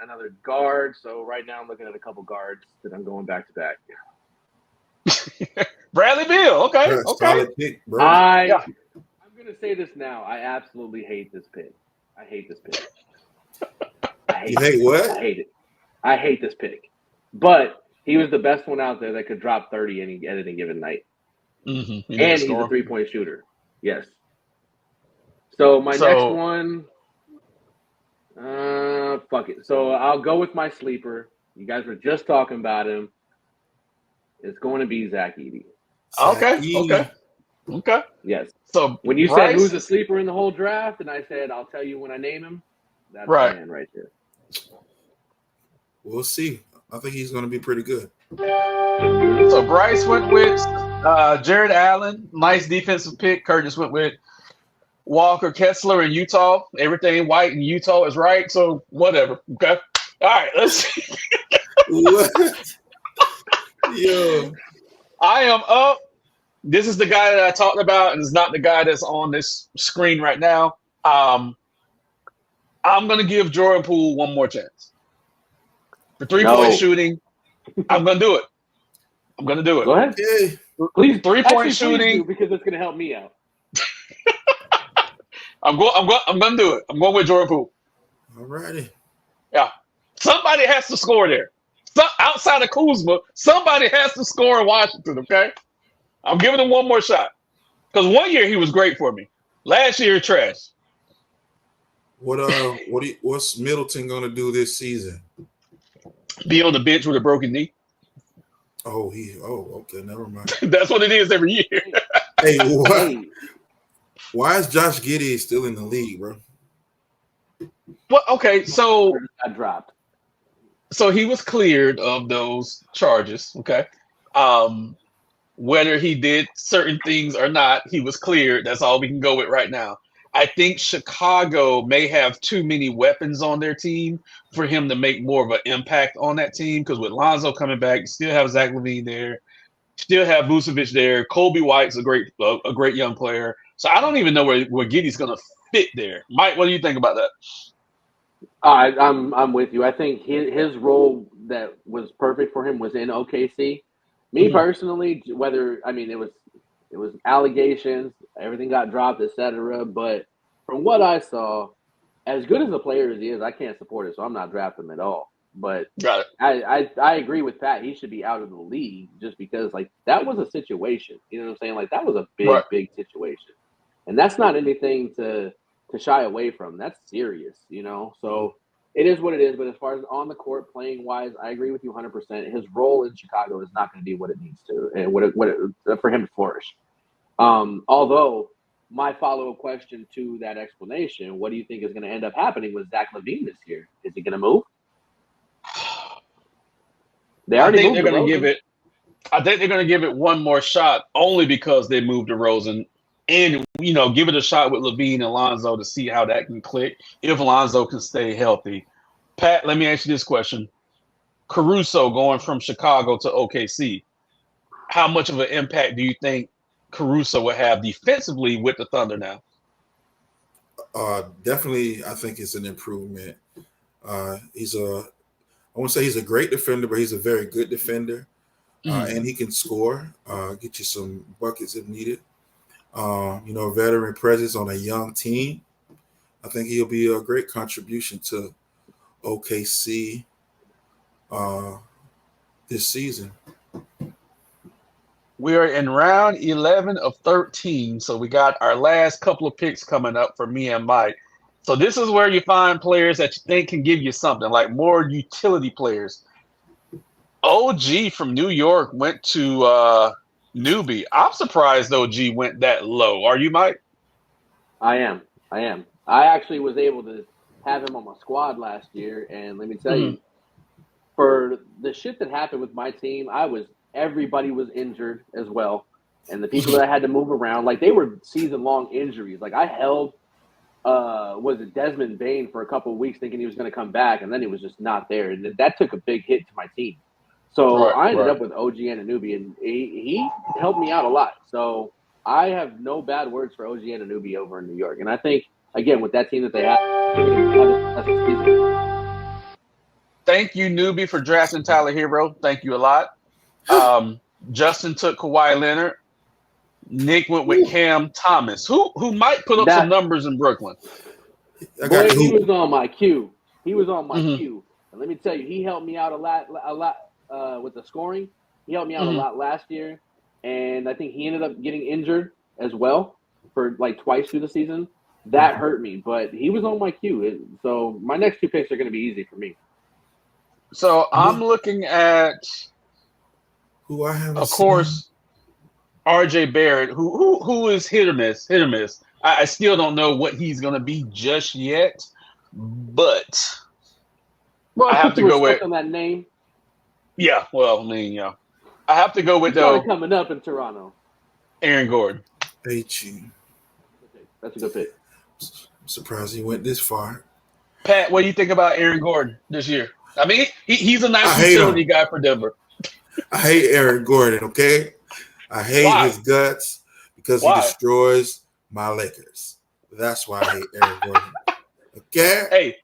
another guard. So right now I'm looking at a couple guards that I'm going back to back. Bradley Beal. Okay. Solid pick, bro. I'm going to say this now. I absolutely hate this pick. I hate this pick. You hate what? I hate it. I hate this pick. But he was the best one out there that could drop 30 at any given night. Mm-hmm. And he's a three-point shooter. Yes. So my next one, fuck it. So I'll go with my sleeper. You guys were just talking about him. It's going to be Zach Edey. Okay. Yes. So when you said who's a sleeper in the whole draft, and I said I'll tell you when I name him, that's the man right there. We'll see. I think he's going to be pretty good. So Bryce went with Jared Allen. Nice defensive pick. Curtis went with Walker Kessler in Utah. Everything white in Utah is right. So whatever. Okay. All right. Let's see. What? Yo. I am up. This is the guy that I talked about, and it's not the guy that's on this screen right now. I'm going to give Jordan Poole one more chance. For three-point shooting, I'm going to do it. Go ahead. Okay. Please, three-point shooting. Because it's going to help me out. I'm going to do it. I'm going with Jordan Poole. All righty. Yeah. Somebody has to score there. Outside of Kuzma, somebody has to score in Washington, okay? I'm giving him one more shot. Because 1 year he was great for me. Last year, trash. What's Middleton gonna do this season? Be on the bench with a broken knee. Okay, never mind. That's what it is every year. Hey, why is Josh Giddey still in the league, bro? Well, okay, so got dropped. So he was cleared of those charges, okay? Whether he did certain things or not, he was cleared. That's all we can go with right now. I think Chicago may have too many weapons on their team for him to make more of an impact on that team, because with Lonzo coming back, you still have Zach LaVine there, still have Vucevic there. Kobe White's a great young player. So I don't even know where Giddey's going to fit there. Mike, what do you think about that? I'm with you. I think his role that was perfect for him was in OKC. Me personally, it was allegations, everything got dropped, etc. But from what I saw, as good as a player as he is, I can't support it, so I'm not drafting him at all. But Got it. I agree with Pat. He should be out of the league just because like that was a situation. You know what I'm saying? Like that was a Right. big situation, and that's not anything to shy away from. That's serious, you know. So it is what it is. But as far as on the court playing wise, I agree with you 100%. His role in Chicago is not going to be what it needs to, and for him to flourish. Although my follow-up question to that explanation, what do you think is going to end up happening with Zach LaVine this year? Is he going to move? They I already think moved they're going to DeRozan. give it. I think they're going to give it one more shot, only because they moved DeRozan, and give it a shot with Levine and Lonzo to see how that can click if Lonzo can stay healthy. Pat, let me ask you this question: Caruso going from Chicago to OKC, how much of an impact do you think Caruso will have defensively with the Thunder now? Definitely, I think it's an improvement. I won't say he's a great defender, but he's a very good defender. And he can score, get you some buckets if needed. Veteran presence on a young team. I think he'll be a great contribution to OKC this season. We're in round 11 of 13, so we got our last couple of picks coming up for me and Mike. So this is where you find players that you think can give you something, like more utility players. OG from New York went to Newbie. I'm surprised OG went that low. Are you, Mike? I am. I actually was able to have him on my squad last year, and let me tell you, for the shit that happened with my team, everybody was injured as well, and the people that I had to move around, like they were season-long injuries. Like I held, was it Desmond Bain for a couple of weeks, thinking he was going to come back, and then he was just not there, and that took a big hit to my team. So I ended up with OG Anunoby, and he helped me out a lot. So I have no bad words for OG Anunoby over in New York. And I think, again, with that team that they have a season. Thank you, Newbie, for drafting Tyler Hero. Thank you a lot. Justin took Kawhi Leonard. Nick went with Cam Thomas, who might put up some numbers in Brooklyn. Boy, he was on my queue. Queue. And let me tell you, he helped me out a lot. With the scoring, he helped me out a lot last year, and I think he ended up getting injured as well for like twice through the season. That hurt me, but he was on my queue. So my next two picks are going to be easy for me. So I'm looking at who I have, of course, RJ Barrett, who is hit or miss. I still don't know what he's going to be just yet, but I have to go with on that name. Yeah, well, I mean, yeah. I have to go with coming up in Toronto. Aaron Gordon. Hate you. That's a good pick. I'm surprised he went this far. Pat, what do you think about Aaron Gordon this year? I mean, he's a nice utility guy for Denver. I hate Aaron Gordon, okay? I hate his guts because he destroys my Lakers. That's why I hate Aaron Gordon. Okay? Hey,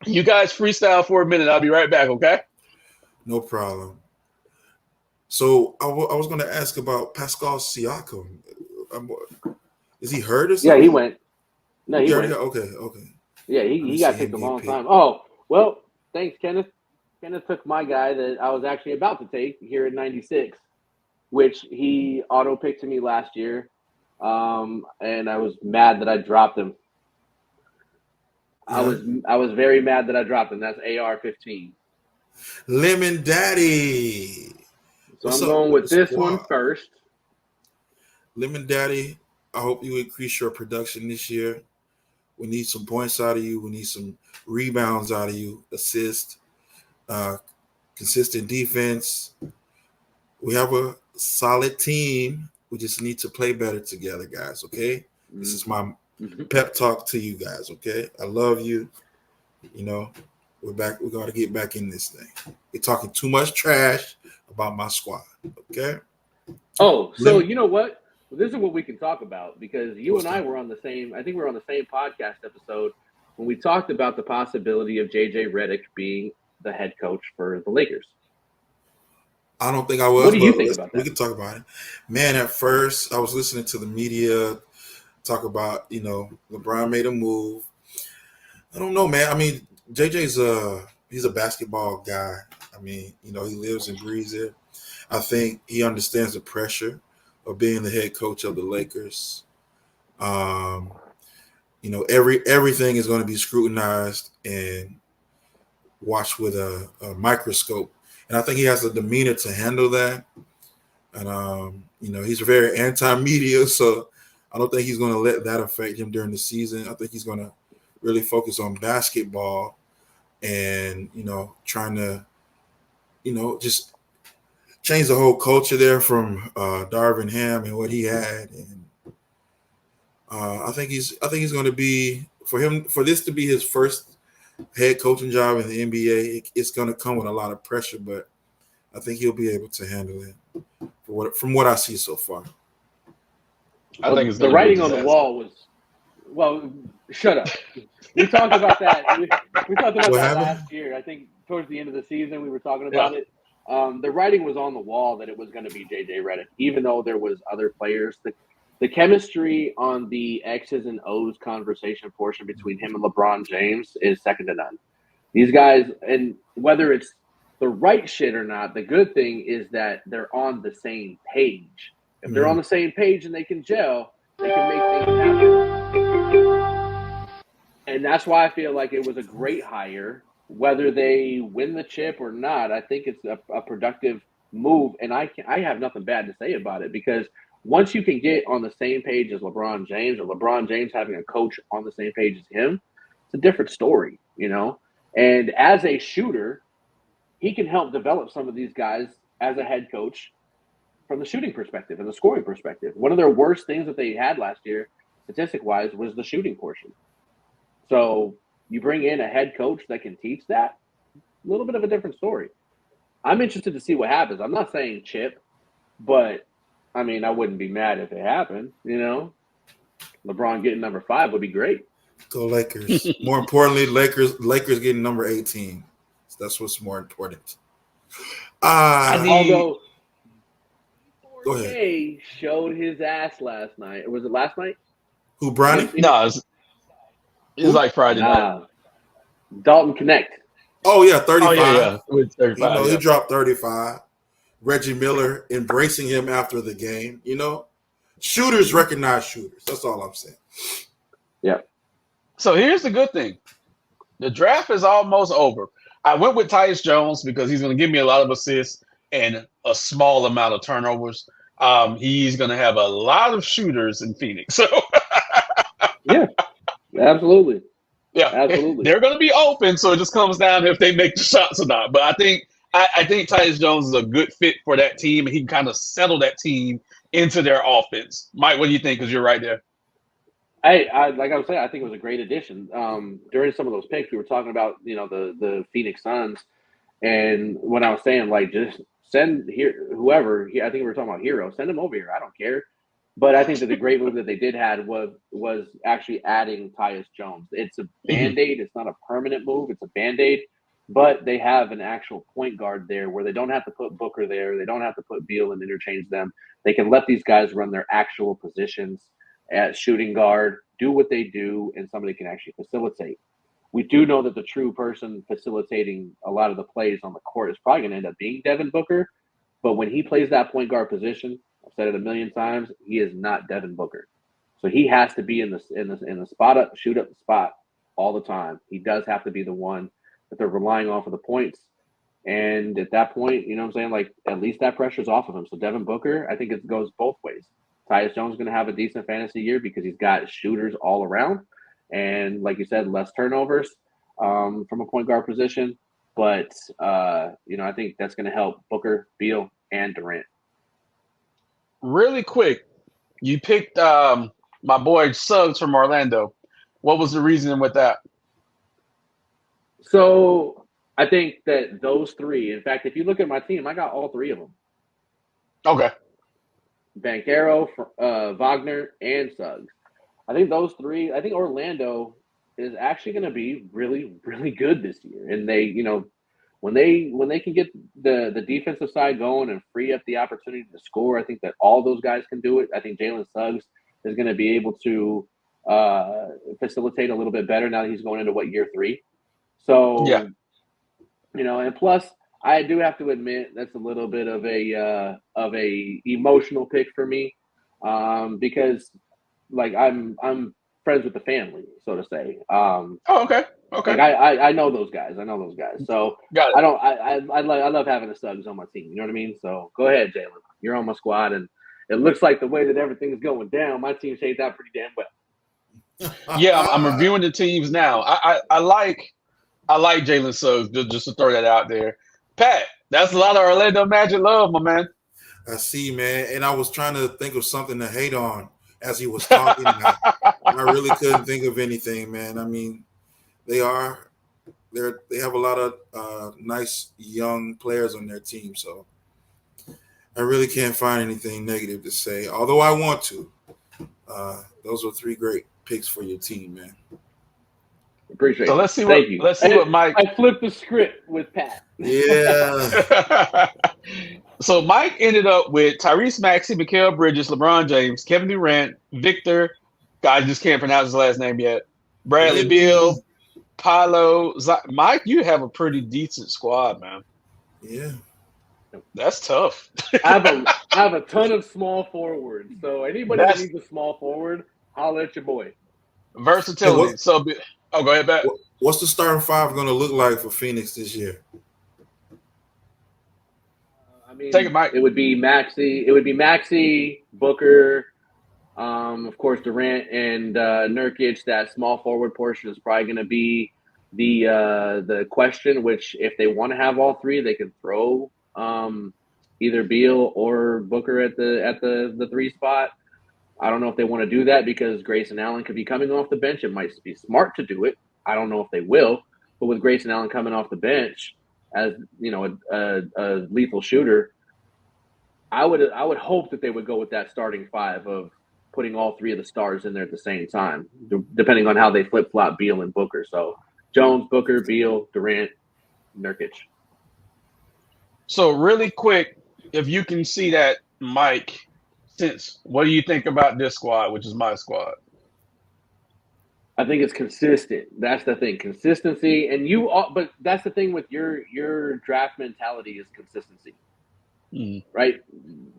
you guys freestyle for a minute. I'll be right back, okay? No problem. So I was going to ask about Pascal Siakam. Is he hurt or something? Yeah, he went. No, he went. Okay. Yeah, he got picked a long time. Oh, well, thanks, Kenneth. Kenneth took my guy that I was actually about to take here in 96, which he auto-picked to me last year, and I was mad that I dropped him. I was very mad that I dropped him. That's AR-15. Lemon Daddy. So I'm going with this one first. Lemon Daddy, I hope you increase your production this year. We need some points out of you. We need some rebounds out of you, assist, consistent defense. We have a solid team. We just need to play better together, guys, okay? This is my pep talk to you guys, okay? I love you. We're back. We're going to get back in this thing. You're talking too much trash about my squad, okay? Oh, so you know what? This is what we can talk about because you and I were on the same – I think we were on the same podcast episode when we talked about the possibility of J.J. Redick being the head coach for the Lakers. I don't think I was. What do you think about that? We can talk about it. Man, at first, I was listening to the media talk about, LeBron made a move. I don't know, man. I mean, JJ's He's a basketball guy. I mean, he lives and breathes it. I think he understands the pressure of being the head coach of the Lakers. Um, everything is going to be scrutinized and watched with a microscope, and I think he has the demeanor to handle that. And he's very anti-media, so I don't think he's going to let that affect him during the season. I think he's going to really focus on basketball and trying to just change the whole culture there from Darvin Ham and what he had. And I think he's going to be for this to be his first head coaching job in the NBA. It's going to come with a lot of pressure, but I think he'll be able to handle it from what I see so far. I think it's the writing on the wall was. Well, shut up. We talked about that. We talked about that last year. I think towards the end of the season we were talking about it. The writing was on the wall that it was going to be JJ Redick, even though there was other players. The chemistry on the X's and O's conversation portion between him and LeBron James is second to none. These guys, and whether it's the right shit or not, the good thing is that they're on the same page. If they're on the same page and they can gel, they can make things happen. And that's why I feel like it was a great hire. Whether they win the chip or not, I think it's a productive move. And I have nothing bad to say about it, because once you can get on the same page as LeBron James, or LeBron James having a coach on the same page as him, it's a different story, And as a shooter, he can help develop some of these guys as a head coach from the shooting perspective and the scoring perspective. One of their worst things that they had last year, statistic-wise, was the shooting portion. So you bring in a head coach that can teach that, a little bit of a different story. I'm interested to see what happens. I'm not saying chip, but, I mean, I wouldn't be mad if it happened, LeBron getting number 5 would be great. Go Lakers. More importantly, Lakers getting number 18. That's what's more important. Although go ahead. showed his ass last night. Was it last night? Who, Bronny? No, it was like Friday night. Dalton Connect. Oh, yeah, 35. Oh, yeah. It was 35, he dropped 35. Reggie Miller embracing him after the game. Shooters recognize shooters. That's all I'm saying. Yeah. So here's the good thing. The draft is almost over. I went with Tyus Jones because he's going to give me a lot of assists and a small amount of turnovers. He's going to have a lot of shooters in Phoenix. So yeah, absolutely. Yeah, absolutely. They're going to be open, so it just comes down to if they make the shots or not. But I think Tyus Jones is a good fit for that team, and he can kind of settle that team into their offense. Mike, what do you think? Because you're right there. I like I was saying, I think it was a great addition. During some of those picks, we were talking about the Phoenix Suns, and when I was saying like just send here whoever, I think we were talking about Hero, send him over here. I don't care. But I think that the great move that they did had was actually adding Tyus Jones. It's a Band-Aid. It's not a permanent move. It's a Band-Aid. But they have an actual point guard there where they don't have to put Booker there. They don't have to put Beal and interchange them. They can let these guys run their actual positions at shooting guard, do what they do, and somebody can actually facilitate. We do know that the true person facilitating a lot of the plays on the court is probably going to end up being Devin Booker. But when he plays that point guard position, I've said it a million times, he is not Devin Booker. So he has to be in the spot up, shoot up the spot all the time. He does have to be the one that they're relying on for the points. And at that point, you know what I'm saying? Like, at least that pressure's off of him. So Devin Booker, I think it goes both ways. Tyus Jones is going to have a decent fantasy year because he's got shooters all around. And like you said, less turnovers from a point guard position. But, I think that's going to help Booker, Beal, and Durant. Really quick, you picked my boy Suggs from Orlando. What was the reasoning with that? So I think that those three, in fact, if you look at my team, I got all three of them. Okay. Banchero, Wagner, and Suggs. I think those three, I think Orlando is actually going to be really, really good this year. And they, when they can get the defensive side going and free up the opportunity to score, I think that all those guys can do it. I think Jalen Suggs is going to be able to facilitate a little bit better now that he's going into year 3. So yeah. And plus, I do have to admit that's a little bit of a emotional pick for me, because like I'm friends with the family, so to say. Oh, okay. Okay. Like I know those guys. I know those guys. So Got it. I love having the Suggs on my team. You know what I mean? So go ahead, Jalen. You're on my squad, and it looks like the way that everything's going down, my team shaped out pretty damn well. Yeah, I'm reviewing the teams now. I like Jalen Suggs, just to throw that out there. Pat, that's a lot of Orlando Magic love, my man. I see, man. And I was trying to think of something to hate on as he was talking. I really couldn't think of anything, man. I mean, they have a lot of nice young players on their team, so I really can't find anything negative to say. Although I want to. Those are 3 great picks for your team, man. Appreciate it. So let's see what Mike. I flipped the script with Pat. Yeah. So Mike ended up with Tyrese Maxey, Mikal Bridges, LeBron James, Kevin Durant, Victor. I just can't pronounce his last name yet. Bradley Beal, Paolo. Mike, you have a pretty decent squad, man. Yeah. That's tough. I have a ton of small forwards. So anybody that needs a small forward, I'll let your boy. Versatility. Go ahead, Pat. What's the starting 5 going to look like for Phoenix this year? I mean, take it, Mike. It would be Maxey, Booker, of course, Durant and Nurkic. That small forward portion is probably going to be the question. Which, if they want to have all 3, they can throw either Beal or Booker at the 3 spot. I don't know if they want to do that because Grayson Allen could be coming off the bench. It might be smart to do it. I don't know if they will, but with Grayson Allen coming off the bench as a lethal shooter, I would hope that they would go with that starting 5 of putting all 3 of the stars in there at the same time, depending on how they flip flop Beal and Booker. So Jones, Booker, Beal, Durant, Nurkic. So really quick, if you can see that, Mike. What do you think about this squad, which is my squad? I think it's consistent. That's the thing, consistency. And but that's the thing with your draft mentality is consistency, right?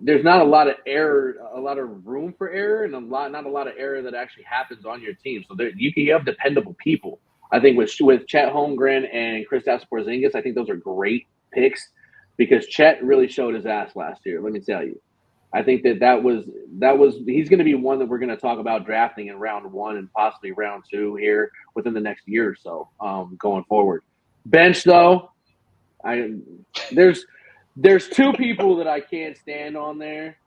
There's not a lot of error, a lot of room for error, and not a lot of error that actually happens on your team. So you have dependable people. I think with Chet Holmgren and Kristaps Porzingis, I think those are great picks because Chet really showed his ass last year. Let me tell you. I think that was he's going to be one that we're going to talk about drafting in round 1 and possibly round 2 here within the next year or so going forward. Bench though, there's 2 people that I can't stand on there,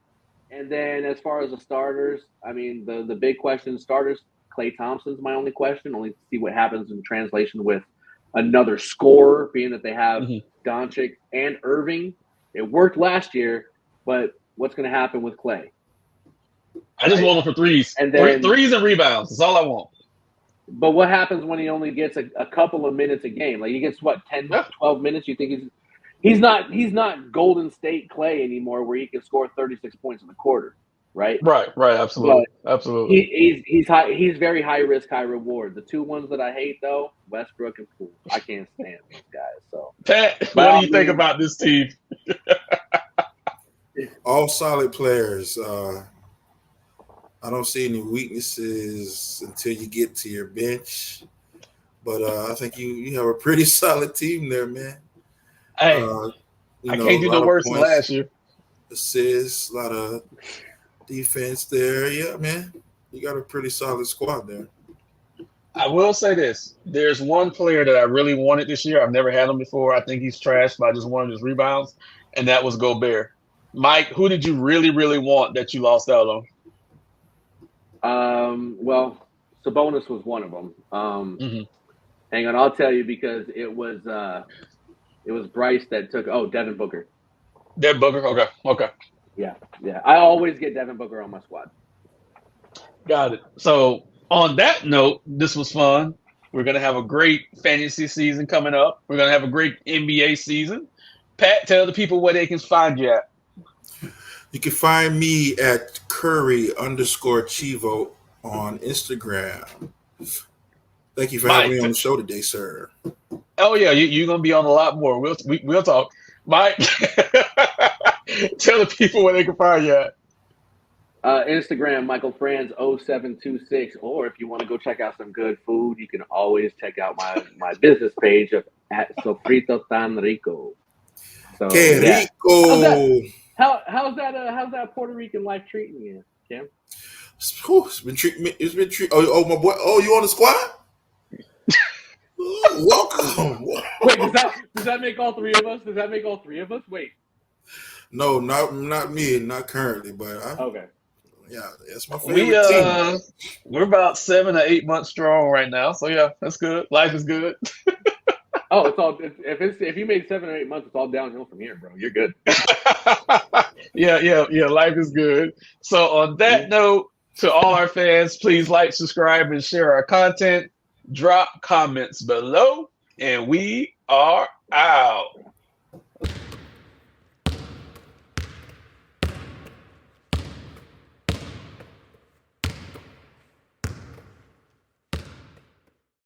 and then as far as the starters, I mean the big question starters. Klay Thompson's my only question. Only to see what happens in translation with another scorer, being that they have Doncic and Irving. It worked last year, but what's going to happen with Klay? I just want him for threes. And then, threes and rebounds. That's all I want. But what happens when he only gets a couple of minutes a game? Like he gets, 10, 12 minutes? You think he's not Golden State Klay anymore where he can score 36 points in the quarter, right? Right, absolutely. Absolutely. He's very high risk, high reward. The 2 ones that I hate, though, Westbrook and Poole. I can't stand those guys. So, Pat, what do you think about this team? All solid players. I don't see any weaknesses until you get to your bench. But I think you have a pretty solid team there, man. Hey, I can't do no worse than last year. Assists, a lot of defense there. Yeah, man. You got a pretty solid squad there. I will say this. There's one player that I really wanted this year. I've never had him before. I think he's trash, but I just wanted his rebounds, and that was Gobert. Mike, who did you really, really want that you lost out on? Well, Sabonis was one of them. Hang on, I'll tell you because it was Bryce that took. Oh, Devin Booker. Devin Booker. Okay. Yeah. I always get Devin Booker on my squad. Got it. So on that note, this was fun. We're gonna have a great fantasy season coming up. We're gonna have a great NBA season. Pat, tell the people where they can find you at. You can find me at Curry_Chivo on Instagram. Thank you for having Mike. me on the show today, sir. Oh yeah, you're gonna be on a lot more. We'll talk. Mike, tell the people where they can find you at. Instagram, Michael Franz 0726. Or if you want to go check out some good food, you can always check out my business page of at Sofrito Tan Rico. So Que yeah. rico. How's that Puerto Rican life treating you, Cam? It's been treating. Oh, my boy. Oh, you on the squad? Welcome. Wait, does that make all three of us? Does that make all three of us? Wait. No, not me, not currently, but okay. Yeah, that's my favorite team. We're about 7 or 8 months strong right now, so yeah, that's good. Life is good. Oh, if you made 7 or 8 months, it's all downhill from here, bro. You're good. Yeah. Life is good. So on that note, to all our fans, please like, subscribe, and share our content. Drop comments below, and we are out.